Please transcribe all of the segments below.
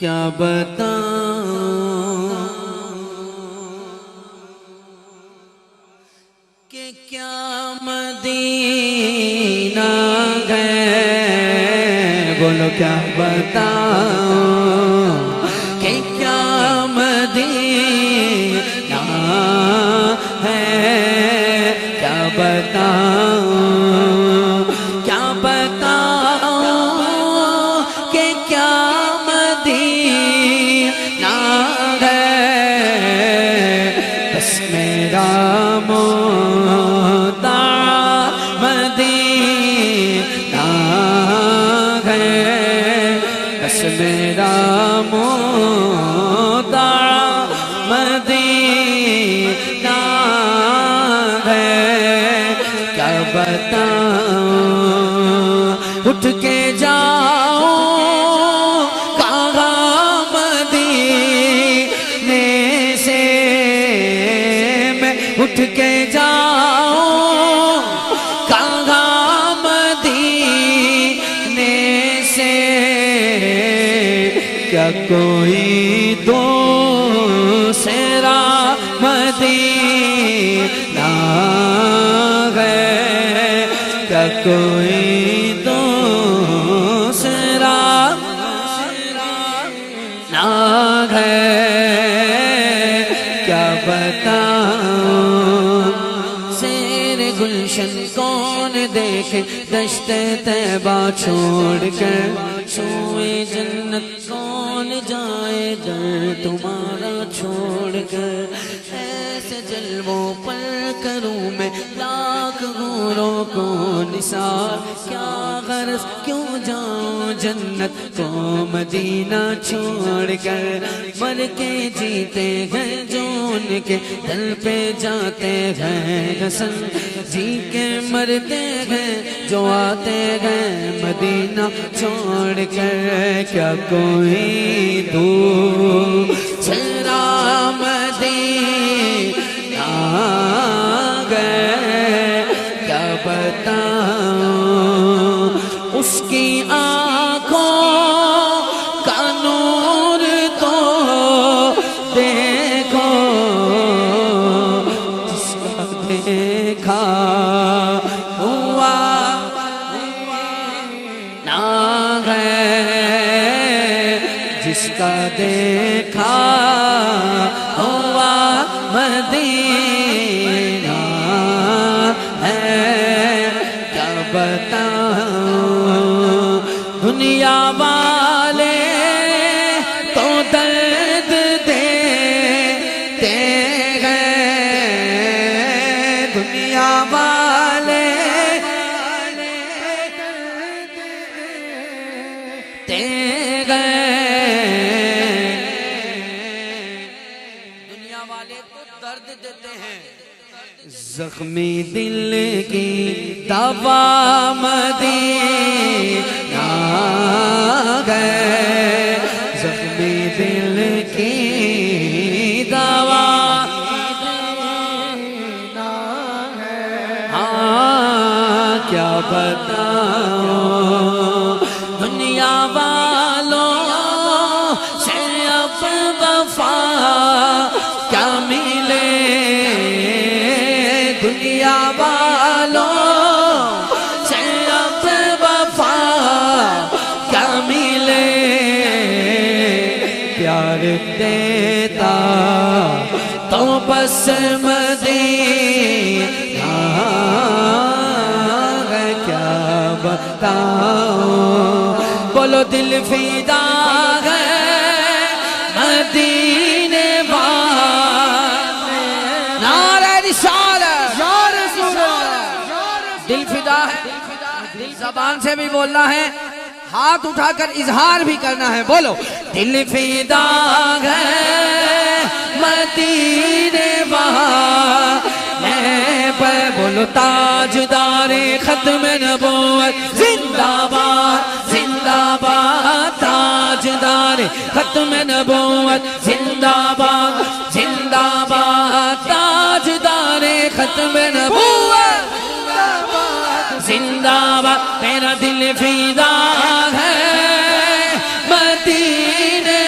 کیا بتاؤں کہ کیا مدینہ گئے، بولو کیا بتاؤں کہ کیا مدینہ ہے، کیا بتاؤں، کیا بتاؤں کہ کیا مدینہ ہے، بس میرا میرا مدعا مدینہ ہے، کیا بتاؤں، اٹھ کے جاؤں کہاں مدینے سے، میں اٹھ کے جاؤں کہاں مدینے سے، کیا کوئی دوسرا مدینہ ہے، کیا کوئی دوسرا نہ ہے، کیا بتاؤں، سیر گلشن کون دیکھے دشت طیبہ چھوڑ کر، سوئے جنت کون جائے در تمہارا چھوڑ کر، ایسے جلووں پر کروں میں لاکھ حوروں کو نثار، کیا غرض کیوں جاؤں جنت کو مدینہ چھوڑ کر، مر کے جیتے ہیں جو ان کے دل پہ جاتے ہیں حسن، جی کے مرتے ہیں جو آتے ہیں مدینہ چھوڑ کر، کیا کوئی دوسرا مدینہ گئے، کیا بتاؤں، اس کی آنکھوں کا نور تو دیکھو، جس کا دیکھا ہوا نہ ہے، جس کا دیکھا ہوا مدینہ ہے، کیا بتاؤں، دنیا والے تو درد دیتے ہیں، دنیا والے تے دنیا والے تو درد دیتے ہیں، زخمی دل کی دوا مدینہ گئے، زخمی دل کی دوا ہاں، کیا بتاؤں، دنیا والوں سے اب وفا کیا ملے، دنیا والوں سے اب وفا کیا ملے، پیار دیتا تو بس مدینہ ہے، کیا بتاؤں، بولو دل فدا ہے مدینے والے، نعرہ رسالت، دل فدا ہے، دل زبان سے بھی بولنا ہے، ہاتھ اٹھا کر اظہار بھی کرنا ہے، بولو دل فدا ہے مدینے والے پر، بولو تاجدار ختم نبوت زندہ باد، زندہ باد، تاجدار ختم نبوت زندہ باد، زندہ باد، تاجدار ختم نبوت زندہ باد، میرا دل فدا ہے مدینے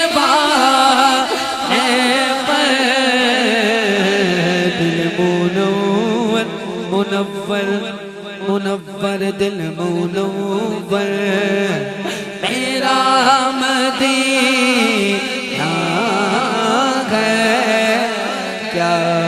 منور منور دل منور میرا مدینہ ہے کیا